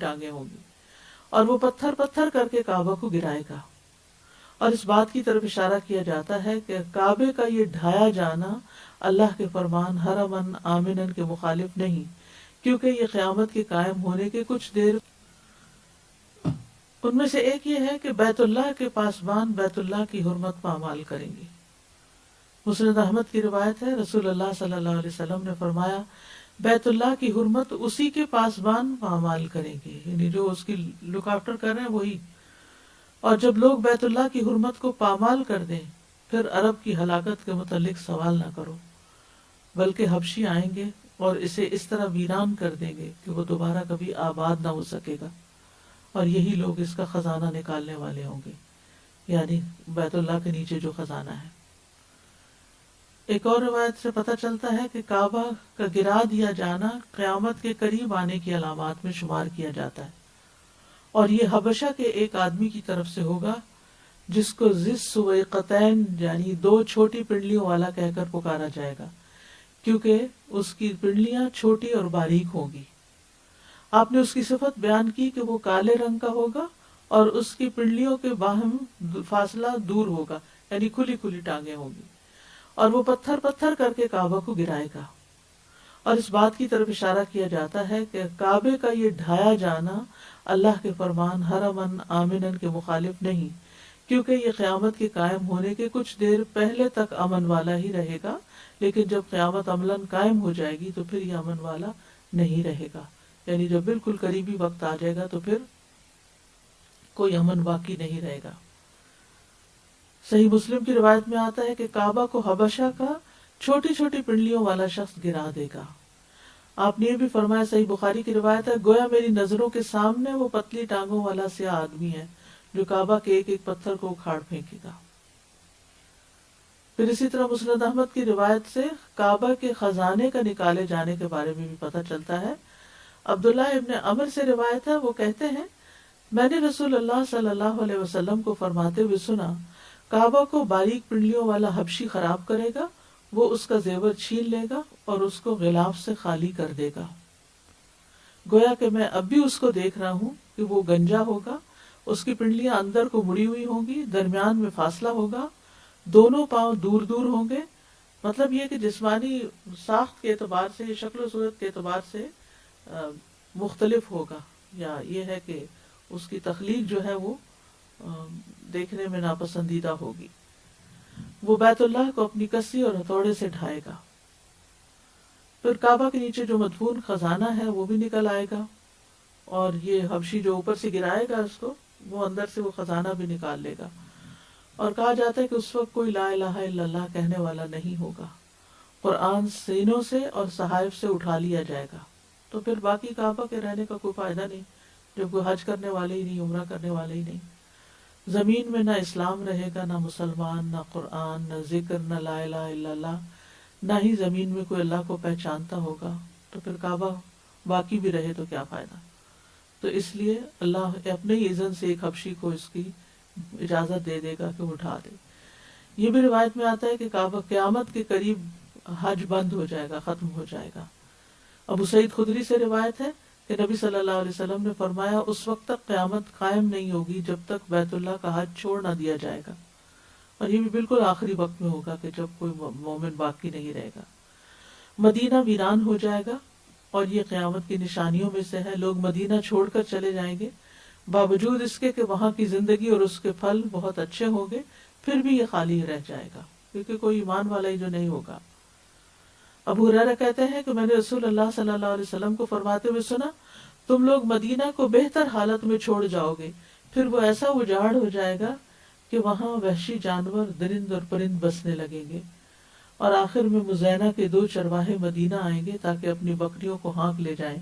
ٹانگیں ہوں گی، اور وہ پتھر پتھر کر کے کعبہ کو گرائے گا۔ اور اس بات کی طرف اشارہ کیا جاتا ہے کہ کعبے کا یہ ڈھایا جانا اللہ کے فرمان حرمن آمنن کے مخالف نہیں، کیونکہ یہ قیامت کے قائم ہونے کے کچھ دیر ان میں سے ایک یہ ہے کہ بیت اللہ کے پاسبان بیت اللہ کی حرمت پامال کریں گے۔ مسند احمد کی روایت ہے، رسول اللہ صلی اللہ علیہ وسلم نے فرمایا بیت اللہ کی حرمت اسی کے پاسبان پامال کریں گے، یعنی جو اس کی لک آفٹر کر رہے ہیں وہی۔ اور جب لوگ بیت اللہ کی حرمت کو پامال کر دیں پھر عرب کی ہلاکت کے متعلق سوال نہ کرو، بلکہ حبشی آئیں گے اور اسے اس طرح ویران کر دیں گے کہ وہ دوبارہ کبھی آباد نہ ہو سکے گا، اور یہی لوگ اس کا خزانہ نکالنے والے ہوں گے، یعنی بیت اللہ کے نیچے جو خزانہ ہے۔ ایک اور روایت سے پتہ چلتا ہے کہ کعبہ کا گرا دیا جانا قیامت کے قریب آنے کی علامات میں شمار کیا جاتا ہے، اور یہ حبشہ کے ایک آدمی کی طرف سے ہوگا جس کو ذی سویقتین یعنی دو چھوٹی پنڈلیوں والا کہہ کر پکارا جائے گا، کیونکہ اس کی پنڈلیاں چھوٹی اور باریک ہوں گی۔ آپ نے اس کی صفت بیان کی کہ وہ کالے رنگ کا ہوگا اور اس کی پنڈلیوں کے باہم فاصلہ دور ہوگا، یعنی کھلی کھلی ٹانگیں ہوں گی، اور وہ پتھر پتھر کر کے کعبہ کو گرائے گا۔ اور اس بات کی طرف اشارہ کیا جاتا ہے کہ کعبے کا یہ ڈھایا جانا اللہ کے فرمان حرمن آمنن کے مخالف نہیں، کیونکہ یہ قیامت کے قائم ہونے کے کچھ دیر پہلے تک امن والا ہی رہے گا، لیکن جب قیامت عملاً قائم ہو جائے گی تو پھر یہ امن والا نہیں رہے گا، یعنی جب بالکل قریبی وقت آ جائے گا تو پھر کوئی امن باقی نہیں رہے گا۔ صحیح مسلم کی روایت میں آتا ہے کہ کعبہ کو حبشہ کا چھوٹی چھوٹی پنڈلیوں والا شخص گرا دے گا۔ آپ نے یہ بھی فرمایا، صحیح بخاری کی روایت ہے، گویا میری نظروں کے سامنے وہ پتلی ٹانگوں والا سیاہ آدمی ہے جو کعبہ کے ایک ایک پتھر کو اکھاڑ پھینکے گا۔ پھر اسی طرح مسند احمد کی روایت سے کعبہ کے خزانے کا نکالے جانے کے بارے میں بھی پتہ چلتا ہے۔ عبداللہ ابن عمر سے روایت ہے، وہ کہتے ہیں میں نے رسول اللہ صلی اللہ علیہ وسلم کو فرماتے ہوئے سنا، کعبہ کو باریک پنڈلیوں والا حبشی خراب کرے گا، وہ اس کا زیور چھین لے گا اور اس کو غلاف سے خالی کر دے گا۔ گویا کہ میں اب بھی اس کو دیکھ رہا ہوں کہ وہ گنجا ہوگا، اس کی پنڈلیاں اندر کو مڑی ہوئی ہوں گی، درمیان میں فاصلہ ہوگا، دونوں پاؤں دور دور ہوں گے۔ مطلب یہ کہ جسمانی ساخت کے اعتبار سے، شکل و صورت کے اعتبار سے مختلف ہوگا، یا یہ ہے کہ اس کی تخلیق جو ہے وہ دیکھنے میں ناپسندیدہ ہوگی۔ وہ بیت اللہ کو اپنی کسی اور ہتھوڑے سے ڈھائے گا۔ پھر کعبہ کے نیچے جو مدفون خزانہ ہے وہ بھی نکل آئے گا، اور یہ حبشی جو اوپر سے گرائے گا اس کو، وہ اندر سے وہ خزانہ بھی نکال لے گا۔ اور کہا جاتا ہے کہ اس وقت کوئی لا الہ الا اللہ کہنے والا نہیں ہوگا، قرآن سینوں سے اور صحائف سے اٹھا لیا جائے گا۔ تو پھر باقی کعبہ کے رہنے کا کوئی فائدہ نہیں، جب کوئی حج کرنے والے ہی نہیں، عمرہ کرنے والے ہی نہیں۔ زمین میں نہ اسلام رہے گا، نہ مسلمان، نہ قرآن، نہ ذکر، نہ لا الہ الا اللہ، نہ ہی زمین میں کوئی اللہ کو پہچانتا ہوگا، تو پھر کعبہ باقی بھی رہے تو کیا فائدہ۔ تو اس لیے اللہ اپنے ہی اذن سے ایک حبشی کو اس کی اجازت دے دے گا کہ وہ اٹھا دے۔ یہ بھی روایت میں آتا ہے کہ کعبہ قیامت کے قریب حج بند ہو جائے گا، ختم ہو جائے گا۔ ابو سعید خدری سے روایت ہے کہ نبی صلی اللہ علیہ وسلم نے فرمایا اس وقت تک قیامت قائم نہیں ہوگی جب تک بیت اللہ کا حج چھوڑ نہ دیا جائے گا، اور یہ بھی بالکل آخری وقت میں ہوگا کہ جب کوئی مومن باقی نہیں رہے گا۔ مدینہ ویران ہو جائے گا، اور یہ قیامت کی نشانیوں میں سے ہے۔ لوگ مدینہ چھوڑ کر چلے جائیں گے، باوجود اس کے کہ وہاں کی زندگی اور اس کے پھل بہت اچھے ہوں گے، پھر بھی یہ خالی رہ جائے گا، کیونکہ کوئی ایمان والا ہی جو نہیں ہوگا۔ ابو ہریرہ کہتے ہیں کہ میں نے رسول اللہ صلی اللہ علیہ وسلم کو فرماتے ہوئے سنا، تم لوگ مدینہ کو بہتر حالت میں چھوڑ جاؤ گے، پھر وہ ایسا اجاڑ ہو جائے گا کہ وہاں وحشی جانور، درند اور پرند بسنے لگیں گے، اور آخر میں مزینہ کے 2 چرواہے مدینہ آئیں گے تاکہ اپنی بکریوں کو ہانک لے جائیں،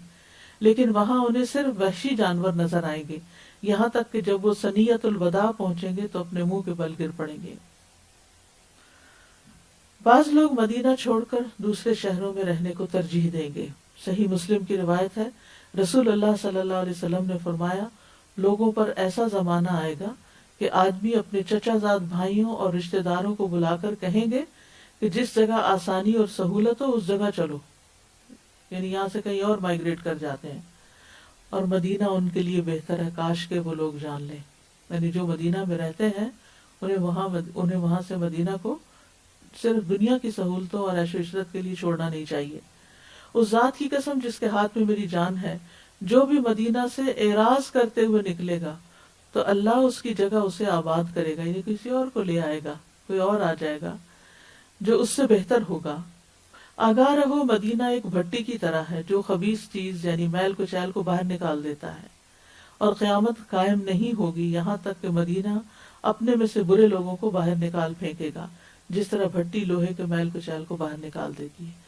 لیکن وہاں انہیں صرف وحشی جانور نظر آئیں گے، یہاں تک کہ جب وہ ثنیۃ الوداع پہنچیں گے تو اپنے منہ کے بل گر پڑیں گے۔ بعض لوگ مدینہ چھوڑ کر دوسرے شہروں میں رہنے کو ترجیح دیں گے۔ صحیح مسلم کی روایت ہے، رسول اللہ صلی اللہ علیہ وسلم نے فرمایا، لوگوں پر ایسا زمانہ آئے گا کہ آدمی اپنے چچا زاد بھائیوں اور رشتہ داروں کو بلا کر کہیں گے کہ جس جگہ آسانی اور سہولت ہو اس جگہ چلو، یعنی یہاں سے کہیں اور مائیگریٹ کر جاتے ہیں، اور مدینہ ان کے لیے بہتر ہے، کاش کہ وہ لوگ جان لیں. یعنی جو مدینہ میں رہتے ہیں انہیں وہاں سے مدینہ کو صرف دنیا کی سہولتوں اور عیش و عشرت کے لیے چھوڑنا نہیں چاہیے. اس ذات کی قسم جس کے ہاتھ میں میری جان ہے، جو بھی مدینہ سے اعراض کرتے ہوئے نکلے گا تو اللہ اس کی جگہ اسے آباد کرے گا، یعنی کسی اور کو لے آئے گا، کوئی اور آ جائے گا جو اس سے بہتر ہوگا. آگاہ رہو، مدینہ ایک بھٹی کی طرح ہے جو خبیث چیز یعنی میل کچیل کو باہر نکال دیتا ہے، اور قیامت قائم نہیں ہوگی یہاں تک کہ مدینہ اپنے میں سے برے لوگوں کو باہر نکال پھینکے گا، جس طرح بھٹی لوہے کے میل کچیل کو باہر نکال دیتی ہے.